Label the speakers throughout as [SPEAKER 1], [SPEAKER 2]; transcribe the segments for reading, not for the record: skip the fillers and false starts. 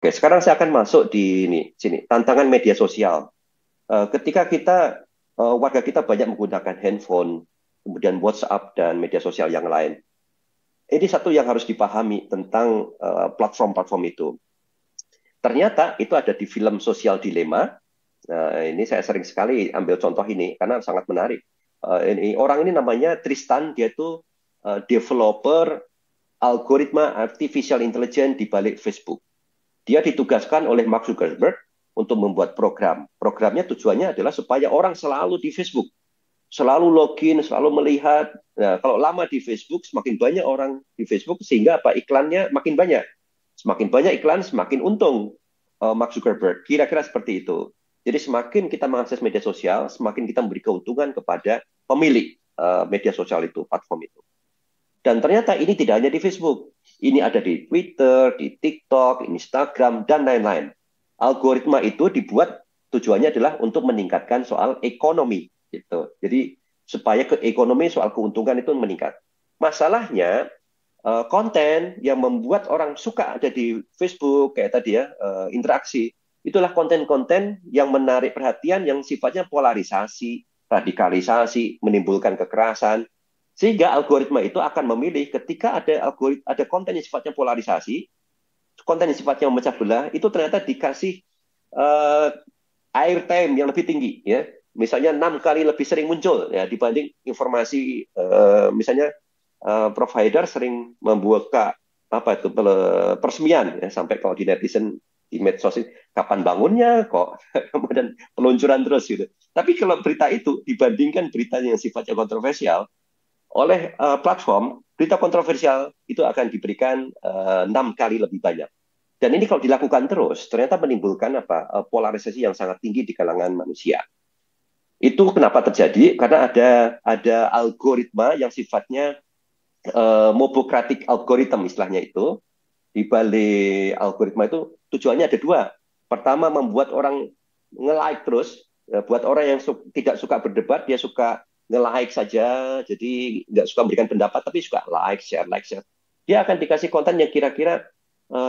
[SPEAKER 1] Oke, sekarang saya akan masuk di sini, tantangan media sosial. Ketika warga kita banyak menggunakan handphone, kemudian WhatsApp dan media sosial yang lain. Ini satu yang harus dipahami tentang platform-platform itu. Ternyata itu ada di film Social Dilemma. Nah, ini saya sering sekali ambil contoh ini karena sangat menarik. Orang ini namanya Tristan, dia itu developer algoritma artificial intelligence di balik Facebook. Dia ditugaskan oleh Mark Zuckerberg untuk membuat program. Programnya tujuannya adalah supaya orang selalu di Facebook, selalu login, selalu melihat. Nah, kalau lama di Facebook, semakin banyak orang di Facebook, sehingga apa, iklannya makin banyak. Semakin banyak iklan, semakin untung Mark Zuckerberg. Kira-kira seperti itu. Jadi semakin kita mengakses media sosial, semakin kita memberi keuntungan kepada pemilik media sosial itu, platform itu. Dan ternyata ini tidak hanya di Facebook. Ini ada di Twitter, di TikTok, Instagram, dan lain-lain. Algoritma itu dibuat tujuannya adalah untuk meningkatkan soal ekonomi. Gitu. Jadi supaya ekonomi soal keuntungan itu meningkat. Masalahnya, konten yang membuat orang suka ada di Facebook, kayak tadi ya, interaksi, itulah konten-konten yang menarik perhatian, yang sifatnya polarisasi, radikalisasi, menimbulkan kekerasan, sehingga algoritma itu akan memilih ketika ada konten yang sifatnya polarisasi, konten yang sifatnya memecah belah, itu ternyata dikasih airtime yang lebih tinggi, ya. Misalnya 6 kali lebih sering muncul ya dibanding informasi misalnya provider sering membuka apa itu peresmian ya, sampai kalau di netizen di medsos kapan bangunnya kok kemudian peluncuran terus gitu. Tapi kalau berita itu dibandingkan berita yang sifatnya kontroversial, oleh platform, berita kontroversial itu akan diberikan 6 kali lebih banyak. Dan ini kalau dilakukan terus, ternyata menimbulkan polarisasi yang sangat tinggi di kalangan manusia. Itu kenapa terjadi? Karena ada algoritma yang sifatnya mobocratic algorithm, istilahnya itu. Di balik algoritma itu tujuannya ada dua. Pertama, membuat orang nge-like terus. Buat orang yang tidak suka berdebat, dia suka nge-like saja, jadi nggak suka memberikan pendapat, tapi suka like, share. Dia akan dikasih konten yang kira-kira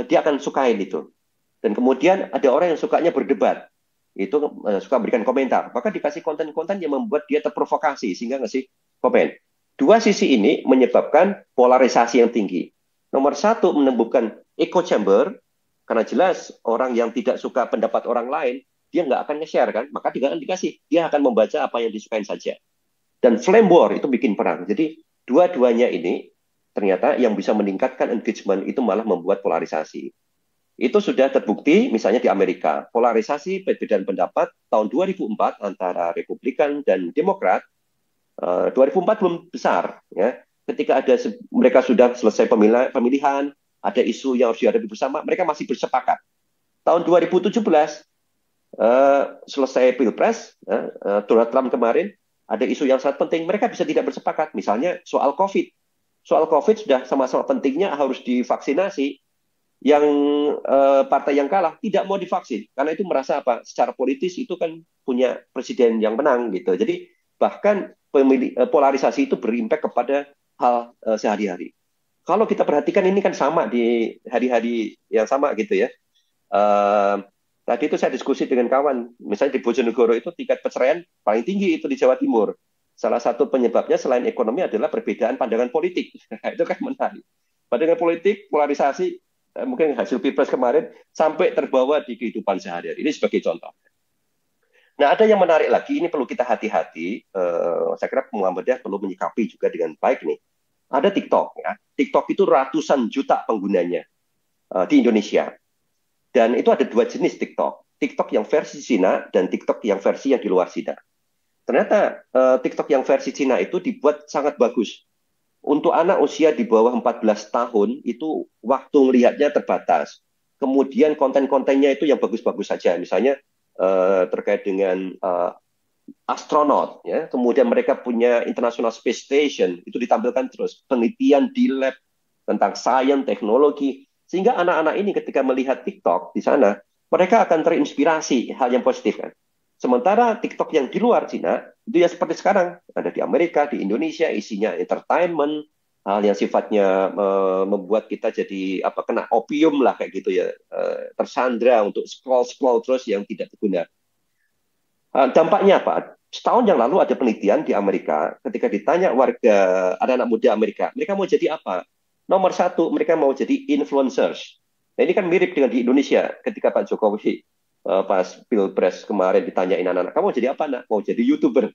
[SPEAKER 1] dia akan sukain itu. Dan kemudian ada orang yang sukanya berdebat, itu suka berikan komentar, maka dikasih konten-konten yang membuat dia terprovokasi, sehingga ngasih komen. Dua sisi ini menyebabkan polarisasi yang tinggi. Nomor satu, menemukan echo chamber, karena jelas orang yang tidak suka pendapat orang lain, dia nggak akan nge-share kan, maka dia akan dikasih, dia akan membaca apa yang disukain saja. Dan flame war itu bikin perang. Jadi dua-duanya ini ternyata yang bisa meningkatkan engagement itu malah membuat polarisasi. Itu sudah terbukti misalnya di Amerika. Polarisasi perbedaan pendapat tahun 2004 antara Republikan dan Demokrat. 2004 belum besar. Ya. Ketika mereka sudah selesai pemilihan, ada isu yang harus dihadapi bersama, mereka masih bersepakat. Tahun 2017, selesai Pilpres, Donald Trump kemarin, ada isu yang sangat penting, mereka bisa tidak bersepakat. Misalnya soal COVID. Soal COVID sudah sama-sama pentingnya harus divaksinasi. Yang partai yang kalah tidak mau divaksin. Karena itu merasa apa? Secara politis itu kan punya presiden yang menang gitu. Jadi bahkan polarisasi itu berimpact kepada hal sehari-hari. Kalau kita perhatikan ini kan sama di hari-hari yang sama gitu ya. Tadi itu saya diskusi dengan kawan, misalnya di Bojonegoro itu tingkat perceraian paling tinggi itu di Jawa Timur. Salah satu penyebabnya selain ekonomi adalah perbedaan pandangan politik. Itu kan menarik. Pandangan politik, polarisasi, mungkin hasil Pilpres kemarin, sampai terbawa di kehidupan sehari-hari. Ini sebagai contoh. Nah, ada yang menarik lagi, ini perlu kita hati-hati. Saya kira Muhammadiyah perlu menyikapi juga dengan baik nih. Ada TikTok. Ya. TikTok itu ratusan juta penggunanya di Indonesia. Dan itu ada dua jenis TikTok. TikTok yang versi Cina dan TikTok yang versi yang di luar Cina. Ternyata TikTok yang versi Cina itu dibuat sangat bagus. Untuk anak usia di bawah 14 tahun, itu waktu melihatnya terbatas. Kemudian konten-kontennya itu yang bagus-bagus saja. Misalnya terkait dengan astronot. Ya. Kemudian mereka punya International Space Station. Itu ditampilkan terus. Penelitian di lab tentang sains, teknologi. Sehingga anak-anak ini ketika melihat TikTok di sana, mereka akan terinspirasi hal yang positif kan. Sementara TikTok yang di luar Cina, itu ya seperti sekarang, ada di Amerika, di Indonesia, isinya entertainment, hal yang sifatnya membuat kita jadi kena opium lah kayak gitu ya, tersandra untuk scroll scroll terus yang tidak berguna. Dampaknya apa? Setahun yang lalu ada penelitian di Amerika, ketika ditanya warga anak-anak muda Amerika, mereka mau jadi apa? Nomor satu, mereka mau jadi influencers. Nah, ini kan mirip dengan di Indonesia, ketika Pak Jokowi pas Pilpres kemarin ditanyain anak-anak, kamu mau jadi apa, nak? Mau jadi YouTuber.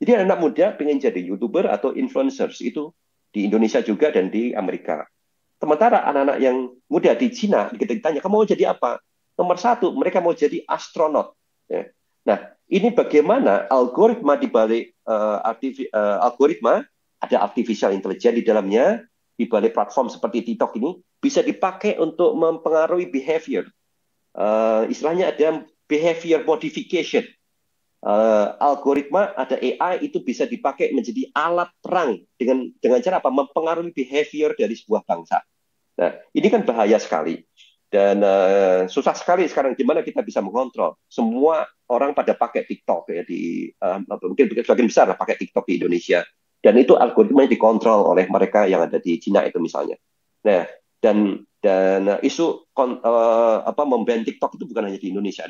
[SPEAKER 1] Jadi anak muda pengen jadi YouTuber atau influencers, itu di Indonesia juga dan di Amerika. Sementara anak-anak yang muda di Cina, ketika ditanya, kamu mau jadi apa? Nomor satu, mereka mau jadi astronot. Ya. Nah, ini bagaimana algoritma di balik algoritma, ada artificial intelligence di dalamnya, di balik platform seperti TikTok ini, bisa dipakai untuk mempengaruhi behavior. Istilahnya ada behavior modification. Algoritma, ada AI itu bisa dipakai menjadi alat perang dengan cara apa? Mempengaruhi behavior dari sebuah bangsa. Nah, ini kan bahaya sekali. Dan susah sekali sekarang gimana kita bisa mengontrol. Semua orang pada pakai TikTok ya mungkin sebagian besar lah pakai TikTok di Indonesia. Dan itu algoritmanya dikontrol oleh mereka yang ada di Cina itu misalnya. Nah, dan isu memban TikTok itu bukan hanya di Indonesia,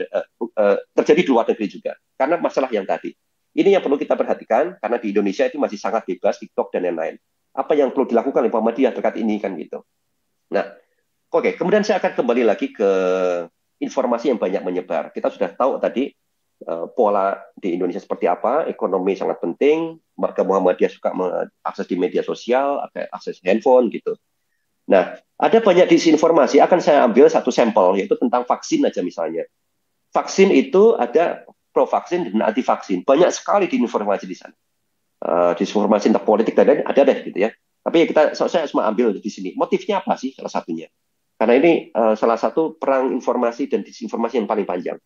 [SPEAKER 1] terjadi di luar negeri juga. Karena masalah yang tadi. Ini yang perlu kita perhatikan karena di Indonesia itu masih sangat bebas TikTok dan lain-lain. Apa yang perlu dilakukan oleh Muhammadiyah terkait ini kan gitu. Nah, oke, kemudian saya akan kembali lagi ke informasi yang banyak menyebar. Kita sudah tahu tadi pola di Indonesia seperti apa, ekonomi sangat penting, warga Muhammadiyah suka mengakses di media sosial, akses handphone gitu. Nah, ada banyak disinformasi, akan saya ambil satu sampel, yaitu tentang vaksin aja misalnya. Vaksin itu ada pro-vaksin dan anti-vaksin. Banyak sekali disinformasi di sana. Disinformasi tentang politik dan lain ada deh gitu ya. Tapi saya cuma ambil di sini. Motifnya apa sih salah satunya? Karena ini salah satu perang informasi dan disinformasi yang paling panjang.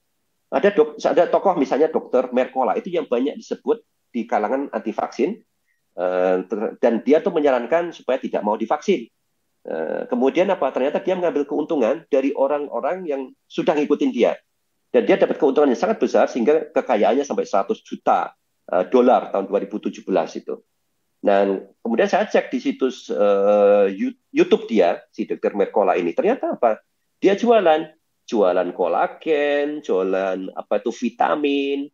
[SPEAKER 1] Ada tokoh misalnya Dr. Mercola, itu yang banyak disebut di kalangan anti-vaksin, dan dia tuh menyarankan supaya tidak mau divaksin. Kemudian apa? Ternyata dia mengambil keuntungan dari orang-orang yang sudah ngikutin dia. Dan dia dapat keuntungan yang sangat besar sehingga kekayaannya sampai 100 juta dolar tahun 2017 itu. Dan kemudian saya cek di situs YouTube dia, si Dr. Mercola ini. Ternyata apa? Dia jualan kolagen, jualan vitamin,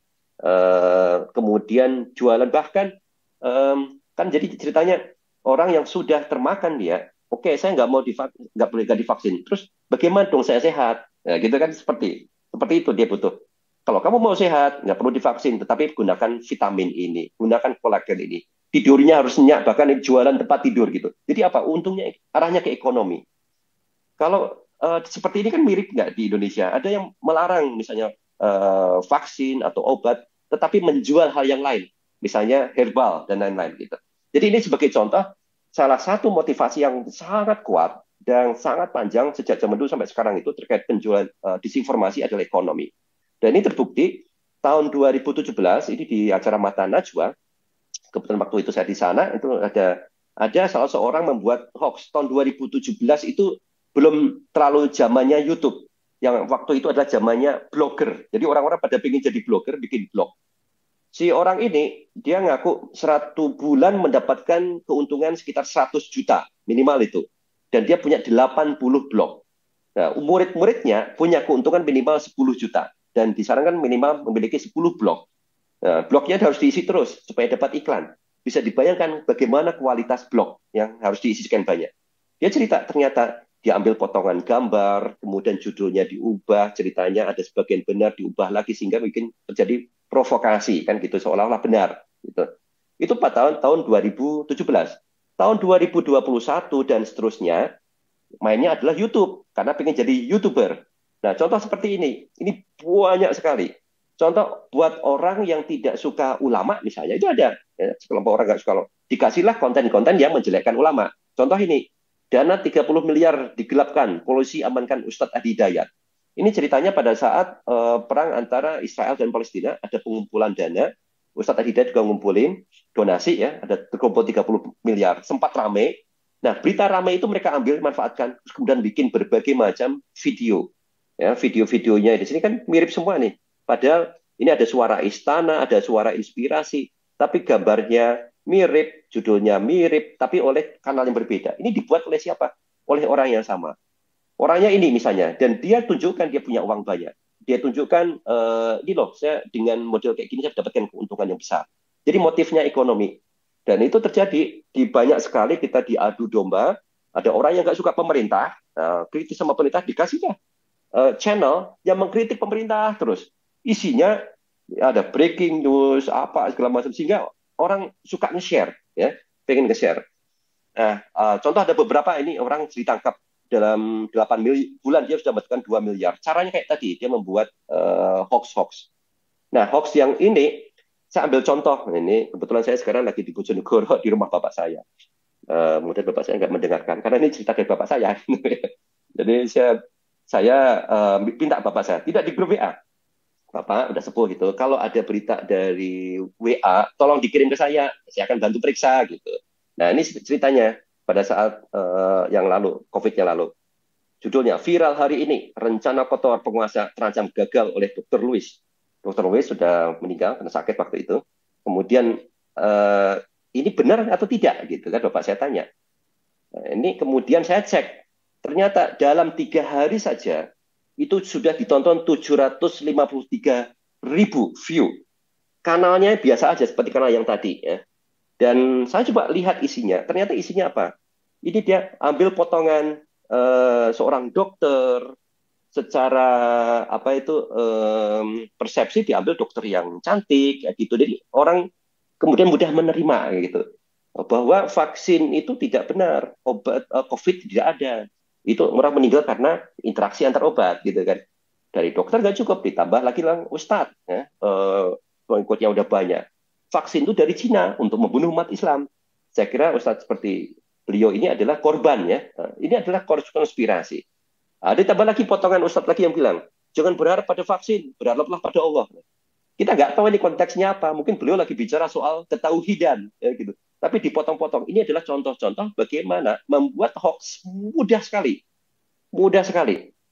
[SPEAKER 1] kemudian jualan bahkan kan jadi ceritanya orang yang sudah termakan dia, oke, saya nggak boleh divaksin. Terus bagaimana dong saya sehat? Nah, gitu kan seperti itu dia butuh. Kalau kamu mau sehat, nggak perlu divaksin, tetapi gunakan vitamin ini, gunakan kolagen ini. Tidurnya harus nyenyak, bahkan jualan tempat tidur gitu. Jadi apa? Untungnya arahnya ke ekonomi. Kalau seperti ini kan mirip nggak di Indonesia? Ada yang melarang misalnya vaksin atau obat, tetapi menjual hal yang lain, misalnya herbal dan lain-lain gitu. Jadi ini sebagai contoh, salah satu motivasi yang sangat kuat dan sangat panjang sejak zaman dulu sampai sekarang itu terkait penjualan disinformasi adalah ekonomi. Dan ini terbukti tahun 2017 ini di acara Mata Najwa, kebetulan waktu itu saya di sana, itu ada salah seorang membuat hoax. Tahun 2017 itu belum terlalu zamannya YouTube. Yang waktu itu adalah zamannya blogger. Jadi orang-orang pada pengen jadi blogger, bikin blog. Si orang ini, dia ngaku 1 bulan mendapatkan keuntungan sekitar 100 juta, minimal itu. Dan dia punya 80 blog. Nah, murid-muridnya punya keuntungan minimal 10 juta. Dan disarankan minimal memiliki 10 blog. Nah, blognya harus diisi terus supaya dapat iklan. Bisa dibayangkan bagaimana kualitas blog yang harus diisikan banyak. Dia cerita ternyata dia ambil potongan gambar, kemudian judulnya diubah, ceritanya ada sebagian benar diubah lagi sehingga bikin terjadi provokasi kan gitu seolah-olah benar gitu. Itu pada tahun 2017. Tahun 2021 dan seterusnya mainnya adalah YouTube karena pengen jadi YouTuber. Nah, contoh seperti ini banyak sekali. Contoh buat orang yang tidak suka ulama misalnya, itu ada. Ya, sekelompok orang nggak suka, dikasihlah konten-konten yang menjelekkan ulama. Contoh ini, dana 30 miliar digelapkan, polisi amankan Ustadz Adi Hidayat. Ini ceritanya pada saat perang antara Israel dan Palestina, ada pengumpulan dana, Ustadz Adi Hidayat juga ngumpulin donasi, ya, ada terkumpul 30 miliar, sempat rame. Nah, berita rame itu mereka ambil, manfaatkan, terus kemudian bikin berbagai macam video. Ya, video-videonya di sini kan mirip semua nih. Padahal ini ada suara istana, ada suara inspirasi, tapi gambarnya mirip, judulnya mirip, tapi oleh kanal yang berbeda. Ini dibuat oleh siapa? Oleh orang yang sama. Orangnya ini misalnya, dan dia tunjukkan dia punya uang banyak. Dia tunjukkan, ini loh, saya dengan model kayak gini saya dapatkan keuntungan yang besar. Jadi motifnya ekonomi. Dan itu terjadi di banyak sekali kita diadu domba. Ada orang yang nggak suka pemerintah, kritis sama pemerintah, dikasihnya channel yang mengkritik pemerintah terus. Isinya ada breaking news, apa segala macam. Sehingga orang suka nge-share, ya, pengen nge-share. Nah, contoh ada beberapa ini orang ditangkap dalam 8 bulan dia sudah mendapatkan 2 miliar. Caranya kayak tadi, dia membuat hoax-hoax. Nah, hoax yang ini saya ambil contoh. Ini kebetulan saya sekarang lagi di Bojonegoro di rumah bapak saya. Mungkin bapak saya nggak mendengarkan karena ini cerita dari bapak saya. Jadi saya minta bapak saya tidak di grup WA. Bapak udah sepuh gitu. Kalau ada berita dari WA, tolong dikirim ke saya akan bantu periksa gitu. Nah, ini ceritanya pada saat yang lalu, COVID yang lalu. Judulnya, viral hari ini, rencana kotor penguasa terancam gagal oleh Dr. Louis. Dr. Louis sudah meninggal karena sakit waktu itu. Kemudian, ini benar atau tidak? Gitu kan, Bapak saya tanya. Nah, ini kemudian saya cek. Ternyata dalam 3 hari saja, itu sudah ditonton 753.000 view. Kanalnya biasa aja, seperti kanal yang tadi. Ya. Dan saya coba lihat isinya. Ternyata isinya apa? Ini dia ambil potongan seorang dokter, secara apa itu persepsi diambil dokter yang cantik, ya gitu. Jadi orang kemudian mudah menerima gitu bahwa vaksin itu tidak benar, obat COVID tidak ada. Itu orang meninggal karena interaksi antar obat gitu kan. Dari dokter nggak cukup, ditambah lagi lah ustadz, ya, pengikutnya udah banyak. Vaksin itu dari Cina untuk membunuh umat Islam. Saya kira ustadz seperti beliau ini adalah korban ya. Ini adalah konspirasi. Ada tambah lagi potongan ustadz lagi yang bilang, jangan berharap pada vaksin, berharaplah pada Allah. Kita nggak tahu ini konteksnya apa. Mungkin beliau lagi bicara soal ketauhidan, ya gitu. Tapi dipotong-potong. Ini adalah contoh-contoh bagaimana membuat hoax mudah sekali.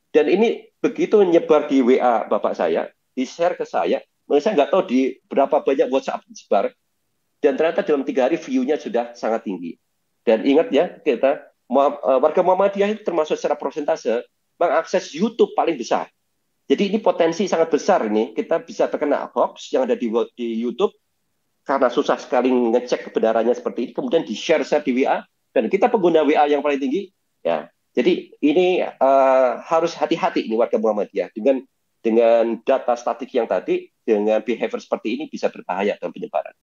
[SPEAKER 1] Dan ini begitu menyebar di WA bapak saya, di-share ke saya nggak tahu di berapa banyak WhatsApp disebar. Dan ternyata dalam 3 hari view-nya sudah sangat tinggi. Dan ingat ya, kita warga Muhammadiyah itu termasuk secara persentase mengakses YouTube paling besar. Jadi ini potensi sangat besar ini kita bisa terkena hoax yang ada di YouTube karena susah sekali ngecek kebenarannya seperti ini, kemudian di-share di WA, dan kita pengguna WA yang paling tinggi, ya. Jadi ini harus hati-hati ini warga Muhammadiyah dengan data statik yang tadi, dengan behavior seperti ini bisa berbahaya dalam penyebaran.